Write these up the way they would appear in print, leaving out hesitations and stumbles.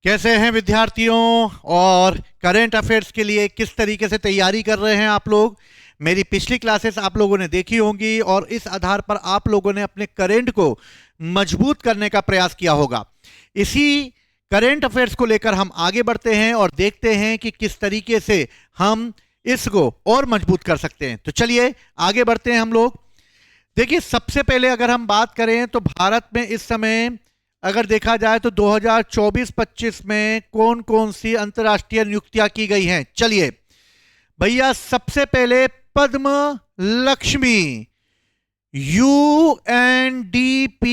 कैसे हैं विद्यार्थियों? और करंट अफेयर्स के लिए किस तरीके से तैयारी कर रहे हैं आप लोग? मेरी पिछली क्लासेस आप लोगों ने देखी होंगी और इस आधार पर आप लोगों ने अपने करंट को मजबूत करने का प्रयास किया होगा। इसी करंट अफेयर्स को लेकर हम आगे बढ़ते हैं और देखते हैं कि किस तरीके से हम इसको और मजबूत कर सकते हैं। तो चलिए आगे बढ़ते हैं हम लोग। देखिए, सबसे पहले अगर हम बात करें तो भारत में इस समय अगर देखा जाए तो 2024-25 में कौन कौन सी अंतर्राष्ट्रीय नियुक्तियां की गई हैं। चलिए भैया, सबसे पहले पद्म लक्ष्मी यूएनडीपी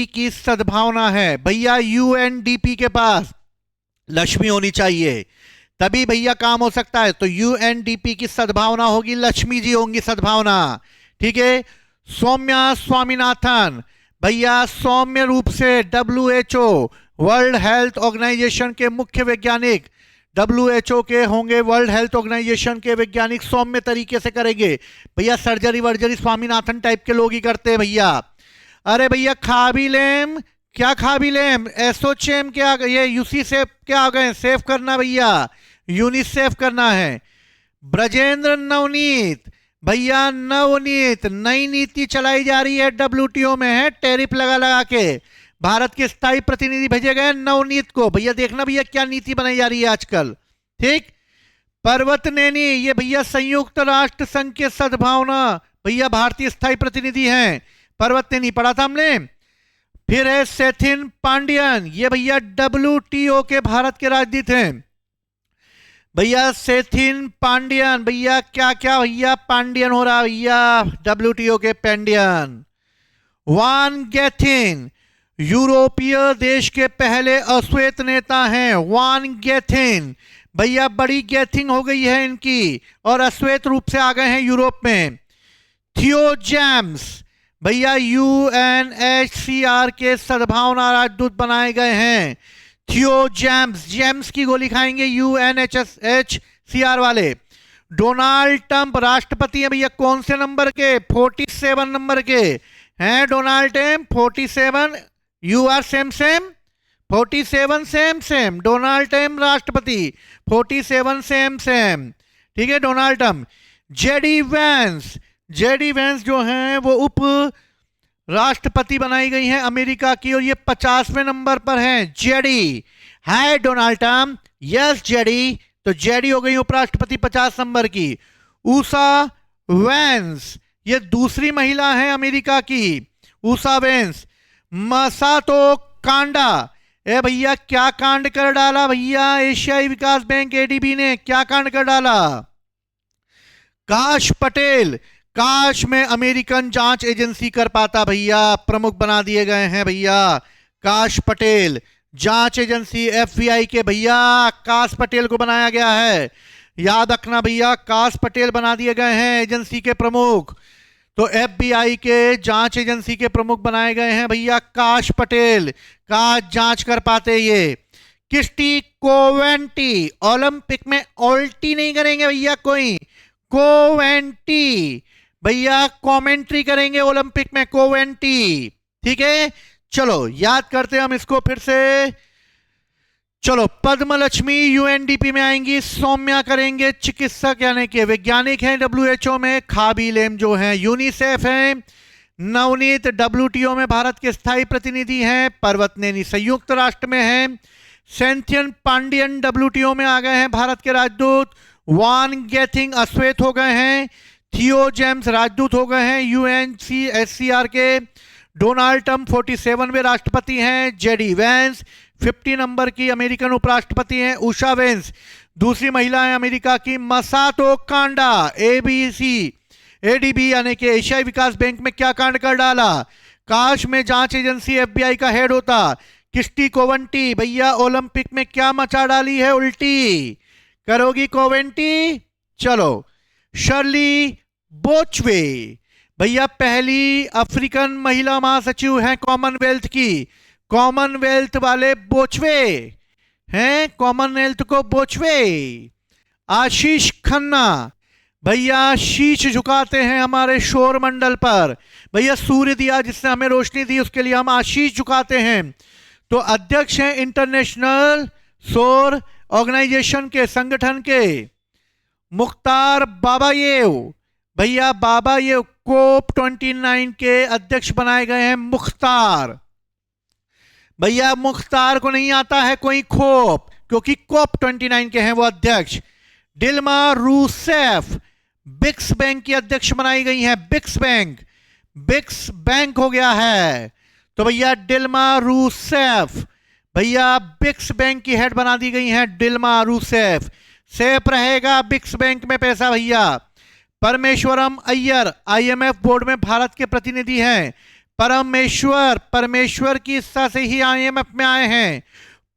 की सद्भावना है। भैया यूएनडीपी के पास लक्ष्मी होनी चाहिए, तभी भैया काम हो सकता है। तो यूएनडीपी की सद्भावना होगी, लक्ष्मी जी होंगी सद्भावना। ठीक है। सौम्या स्वामीनाथन, भैया सौम्य रूप से WHO वर्ल्ड हेल्थ ऑर्गेनाइजेशन के मुख्य वैज्ञानिक, WHO के होंगे, वर्ल्ड हेल्थ ऑर्गेनाइजेशन के वैज्ञानिक सौम्य तरीके से करेंगे। भैया सर्जरी वर्जरी स्वामीनाथन टाइप के लोग ही करते हैं भैया। अरे भैया खाबिलेम, क्या खाबिलेम, एसोचेम क्या, ये यूसी सेफ क्या आ गए, सेफ करना भैया, यूनिसेफ करना है। ब्रजेंद्र नवनीत, भैया नवनीत, नई नीति चलाई जा रही है WTO में, है टैरिफ लगा लगा के। भारत के स्थायी प्रतिनिधि भेजे गए नवनीत को। भैया देखना भैया क्या नीति बनाई जा रही है आजकल। ठीक। पर्वत नैनी, ये भैया संयुक्त राष्ट्र संघ के सद्भावना, भैया भारतीय स्थायी प्रतिनिधि हैं। पर्वत नैनी पढ़ा था हमने। फिर है सेथिन पांडियन, ये भैया WTO के भारत के राजदूत हैं। भैया सेथिन पांडियन, भैया क्या क्या भैया पांडियन हो रहा भैया, WTO के पांडियन। वान गैथिन, यूरोपीय देश के पहले अश्वेत नेता हैं। वान गैथिन, भैया बड़ी गैथिंग हो गई है इनकी और अश्वेत रूप से आ गए हैं यूरोप में। थियो जेम्स, भैया UNHCR के सद्भावना राजदूत बनाए गए हैं। थियो जेम्स, जेम्स की गोली खाएंगे UNHCR वाले। डोनाल्ड ट्रंप राष्ट्रपति हैं भैया, कौन से नंबर के? 47 नंबर के हैं Donald Trump. 47, you are same same, 47 same same. Donald Trump राष्ट्रपति, 47 सेम सेम। ठीक है, Donald Trump. JD Vance, JD Vance जो हैं वो उप राष्ट्रपति बनाई गई हैं अमेरिका की और ये 50वें नंबर पर हैं। जेडी है डोनाल्ड ट्रंप, यस जेडी, तो जेडी हो गई उपराष्ट्रपति 50 नंबर की। ऊषा वैंस, ये दूसरी महिला है अमेरिका की, ऊषा वैंस। मसातो कांडा, ए भैया क्या कांड कर डाला भैया एशियाई विकास बैंक ADB ने, क्या कांड कर डाला। काश पटेल, काश में अमेरिकन जांच एजेंसी कर पाता भैया, प्रमुख बना दिए गए हैं भैया काश पटेल। जांच एजेंसी FBI के भैया काश पटेल को बनाया गया है, याद रखना भैया, काश पटेल बना दिए गए हैं एजेंसी के प्रमुख। तो FBI के जांच एजेंसी के प्रमुख बनाए गए हैं भैया काश पटेल। काश जांच कर पाते ये। क्रिस्टी कोवेंटी, ओलंपिक में उल्टी नहीं करेंगे भैया कोई, कोवेंटी भैया कमेंट्री करेंगे ओलंपिक में, कोवेंटी। ठीक है, चलो याद करते हैं हम इसको फिर से। चलो पद्म लक्ष्मी UNDP में आएंगी। सौम्या करेंगे चिकित्सक यानी कि वैज्ञानिक हैं WHO में। खाबिलेम जो हैं यूनिसेफ हैं। नवनीत WTO में भारत के स्थायी प्रतिनिधि हैं। पर्वत नैनी संयुक्त राष्ट्र में हैं। सेंथियन पांडियन WTO में आ गए हैं भारत के राजदूत। वान गैथिंग अश्वेत हो गए हैं। थियो जेम्स राजदूत हो गए हैं UNHCR के। डोनाल्ड ट्रंप 47वें राष्ट्रपति हैं। जेडी वैंस 50 नंबर की अमेरिकन उपराष्ट्रपति हैं। उषा वैंस दूसरी महिला है अमेरिका की। मसातो कांडा ADB यानी कि एशियाई विकास बैंक में क्या कांड कर डाला। काश में जांच एजेंसी FBI का हेड होता। क्रिस्टी कोवेंटी, भैया ओलंपिक में क्या मचा डाली है उल्टी, करोगी कोवेंटी। चलो शर्ली बोचवे, भैया पहली अफ्रीकन महिला महासचिव हैं कॉमनवेल्थ की। कॉमनवेल्थ वाले बोचवे हैं, कॉमनवेल्थ को बोचवे। आशीष खन्ना, भैया शीश झुकाते हैं हमारे शोर मंडल पर। भैया सूर्य दिया जिसने हमें रोशनी दी, उसके लिए हम आशीष झुकाते हैं। तो अध्यक्ष हैं इंटरनेशनल सौर ऑर्गेनाइजेशन के संगठन के मुख्तार बाबायेव, भैया बाबायेव कोप 29 के अध्यक्ष बनाए गए हैं। मुख्तार, भैया मुख्तार को नहीं आता है कोई खोप, क्योंकि कोप 29 के हैं वो अध्यक्ष। डिल्मा रूसेफ ब्रिक्स बैंक की अध्यक्ष बनाई गई हैं। ब्रिक्स बैंक, ब्रिक्स बैंक हो गया है, तो भैया डिल्मा रूसेफ भैया ब्रिक्स बैंक की हेड बना दी गई हैं। डिल्मा रूसेफ, सेफ रहेगा ब्रिक्स बैंक में पैसा भैया। परमेश्वरम अय्यर आईएमएफ बोर्ड में भारत के प्रतिनिधि हैं। परमेश्वर की इच्छा से ही आईएमएफ में आए हैं।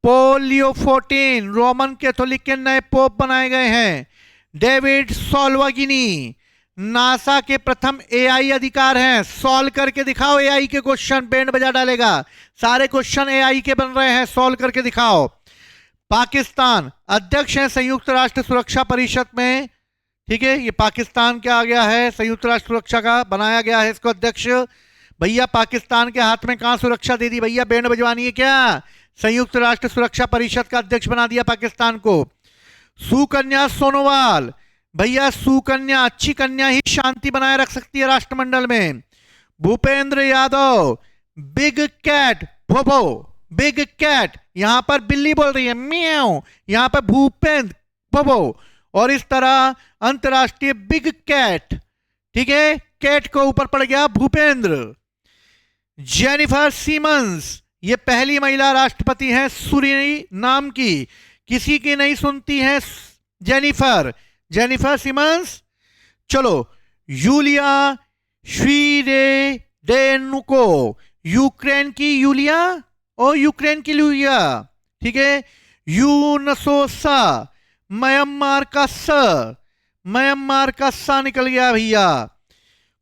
पोल लियो 14 रोमन कैथोलिक के नए पोप बनाए गए हैं। डेविड सोल्वागिनी नासा के प्रथम एआई अधिकार हैं। सॉल्व करके दिखाओ एआई के क्वेश्चन, बैंड बजा डालेगा। सारे क्वेश्चन एआई के बन रहे हैं, सॉल्व करके दिखाओ। पाकिस्तान अध्यक्ष हैं संयुक्त राष्ट्र सुरक्षा परिषद में, ठीक है। ये पाकिस्तान क्या आ गया है, संयुक्त राष्ट्र सुरक्षा का बनाया गया है इसको अध्यक्ष। भैया पाकिस्तान के हाथ में कहां सुरक्षा दे दी भैया, बैंड बजवानी है क्या? संयुक्त राष्ट्र सुरक्षा परिषद का अध्यक्ष बना दिया पाकिस्तान को। सुकन्या सोनोवाल, भैया सुकन्या अच्छी कन्या ही शांति बनाए रख सकती है राष्ट्रमंडल में। भूपेंद्र यादव बिग कैट भोभो, बिग कैट यहां पर बिल्ली बोल रही है म्याऊ, यहां पर भूपेंद्र भोभो, और इस तरह अंतरराष्ट्रीय बिग कैट, ठीक है, कैट को ऊपर पड़ गया भूपेंद्र। जेनिफर सीमंस, ये पहली महिला राष्ट्रपति हैं सूरीनाम की, किसी की नहीं सुनती हैं जेनिफर, जेनिफर सीमंस। चलो यूलिया स्वीडेनुको, यूक्रेन की यूलिया और यूक्रेन की यूलिया, ठीक है। यूनसोसा म्यांमार का स, म्यांमार का सा निकल गया भैया।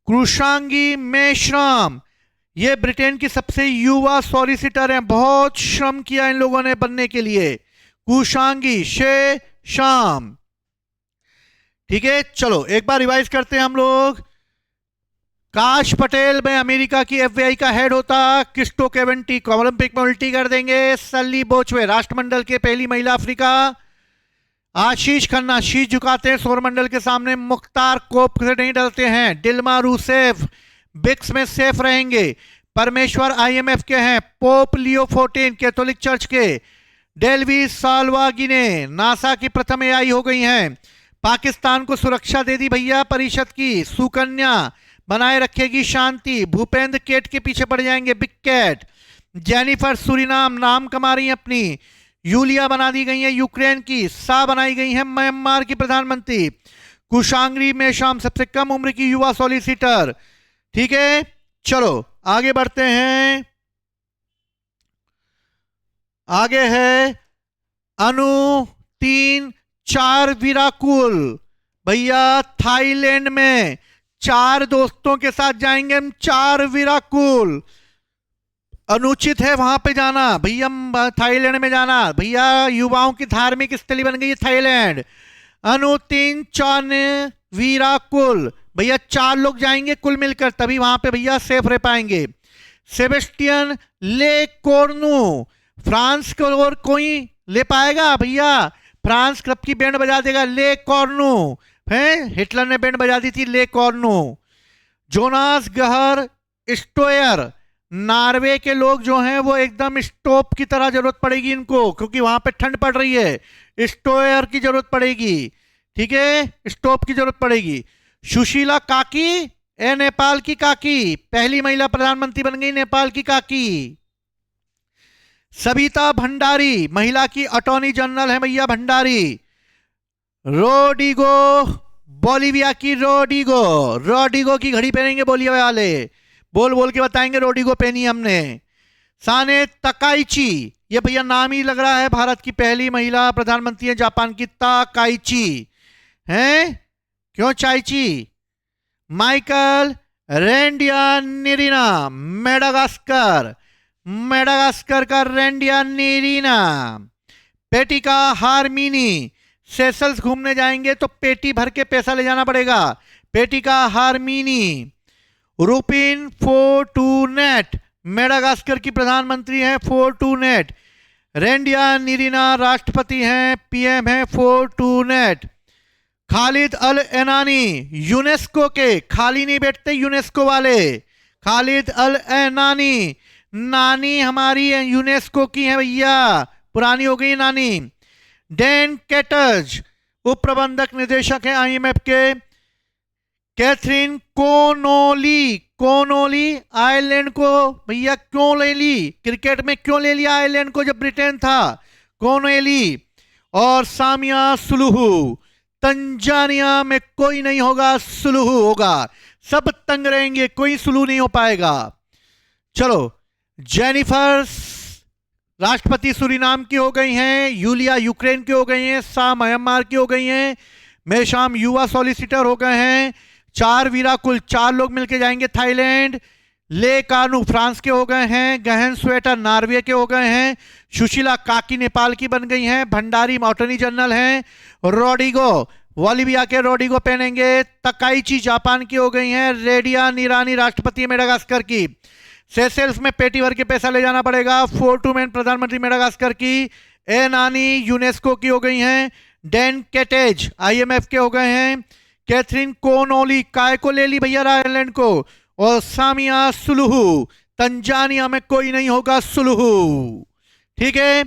कृषांगी मेश्राम, ये ब्रिटेन की सबसे युवा सॉलिसिटर हैं, बहुत श्रम किया इन लोगों ने बनने के लिए। कुशांगी शे शाम, ठीक है। चलो एक बार रिवाइज करते हैं हम लोग। काश पटेल में अमेरिका की एफबीआई का हेड होता। क्रिस्टो केवेंटी को ओलंपिक में उल्टी कर देंगे। सल्ली बोचवे राष्ट्रमंडल के पहली महिला अफ्रीका। आशीष खन्ना शीश झुकाते हैं सौरमंडल के सामने, मुख्तार कोप से नहीं डरते हैं। डिल्मा रूसेफ ब्रिक्स में सेफ रहेंगे। परमेश्वर आईएमएफ के हैं। पोप लियो 14 कैथोलिक चर्च के। डेल्वी साल्वागिने नासा की प्रथम एआई हो गई हैं। पाकिस्तान को सुरक्षा दे दी भैया परिषद की। सुकन्या बनाए रखेगी शांति। भूपेंद्र केट के पीछे पड़ जाएंगे, बिग कैट। जेनिफर सूरीनाम नाम कमा रही है अपनी। यूलिया बना दी गई है यूक्रेन की। सा बनाई गई है म्यांमार की प्रधानमंत्री। कुशांगी में शाम सबसे कम उम्र की युवा सॉलिसिटर, ठीक है। चलो आगे बढ़ते हैं। आगे है अनु 3-4 विराकुल, भैया थाईलैंड में 4 दोस्तों के साथ जाएंगे हम। 4 विराकुल, अनुचित है वहां पे जाना भैया, थाईलैंड में जाना भैया। युवाओं की धार्मिक स्थली बन गई है थाईलैंड। अनु 3-4 विराकुल, भैया 4 लोग जाएंगे कुल मिलकर, तभी वहां पे भैया सेफ रह पाएंगे। सेबेस्टियन ले कोर्नू, फ्रांस को और कोई ले पाएगा भैया? फ्रांस कब की बैंड बजा देगा? ले कॉर्नू है, हिटलर ने बैंड बजा दी थी ले कॉर्नू। जोनास गहर स्टोयर, नॉर्वे के लोग जो हैं वो एकदम स्टोव की तरह जरूरत पड़ेगी इनको, क्योंकि वहां पे ठंड पड़ रही है। स्टोयर की जरूरत पड़ेगी, ठीक है, स्टोव की जरूरत पड़ेगी। सुशीला काकी ए नेपाल की काकी, पहली महिला प्रधानमंत्री बन गई नेपाल की काकी। सबिता भंडारी महिला की अटॉर्नी जनरल है भैया भंडारी। रोडिगो बोलिविया की, रोडिगो की घड़ी पहनेंगे बोलिविया वाले, बोल बोल के बताएंगे रोडिगो पहनी हमने। साने तकाइची, ये भैया नाम ही लग रहा है भारत की पहली महिला प्रधानमंत्री है जापान की, ताकाइची हैं, क्यों चाइची। माइकल रेंडियानिरीना मेडागास्कर का रेंडियानिरीना। पेटिका हारमीनी, सेशल्स घूमने जाएंगे तो पेटी भर के पैसा ले जाना पड़ेगा। पेटिका हारमीनी। रुपिन फोर्टूनेट मेडागास्कर की प्रधानमंत्री हैं। फोर्टूनेट। रेंडिया निरीना राष्ट्रपति हैं, पीएम हैं फोर्टूनेट। खालिद अल एनानी यूनेस्को के, खाली नहीं बैठते यूनेस्को वाले, खालिद अल एनानी, नानी हमारी यूनेस्को की है भैया, पुरानी हो गई नानी। डैन केटज उप प्रबंधक निदेशक हैं आईएमएफ के। कैथरीन कोनोली, कोनोली आयरलैंड को भैया क्यों ले ली, क्रिकेट में क्यों ले लिया आयरलैंड को जब ब्रिटेन था, कोनोली। और सामिया सुलुहू, तंजानिया में कोई नहीं होगा, सुलुहू होगा, सब तंग रहेंगे, कोई सुलू नहीं हो पाएगा। चलो, जेनिफर राष्ट्रपति सूरीनाम की हो गई हैं, यूलिया यूक्रेन की हो गई हैं, सा म्यांमार की हो गई हैं, मेशाम युवा सॉलिसिटर हो गए हैं। 4 वीरा, कुल 4 लोग मिलके जाएंगे थाईलैंड। ले कानू फ्रांस के हो गए हैं, गहन स्वेटर नॉर्वे के हो गए हैं, सुशीला काकी नेपाल की बन गई हैं, भंडारी अटॉर्नी जनरल हैं, रोडिगो वॉलिविया के रोडिगो पहनेंगे, तकाइची जापान की हो गई हैं, रेडिया निरानी राष्ट्रपति मेडागास्कर की। सेशेल्स में पेटी भर के पैसा ले जाना पड़ेगा, फोर्टूमेन प्रधानमंत्री मेडागास्कर की। ए नानी यूनेस्को की हो गई हैं, डैन केटेज आईएमएफ के हो गए हैं, कैथरीन कोनोली काय को ले ली भैया आयरलैंड को, और सामिया सुलुहू, तंजानिया में कोई नहीं होगा सुलुहू। ठीक है,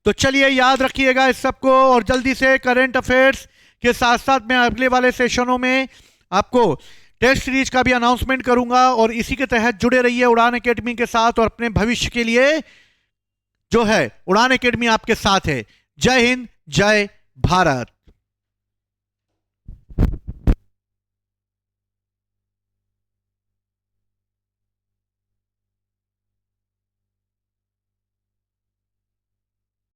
तो चलिए याद रखिएगा इस सबको, और जल्दी से करंट अफेयर्स के साथ साथ मैं अगले वाले सेशनों में आपको टेस्ट सीरीज का भी अनाउंसमेंट करूंगा, और इसी के तहत जुड़े रहिए उड़ान एकेडमी के साथ, और अपने भविष्य के लिए जो है उड़ान एकेडमी आपके साथ है। जय हिंद, जय भारत।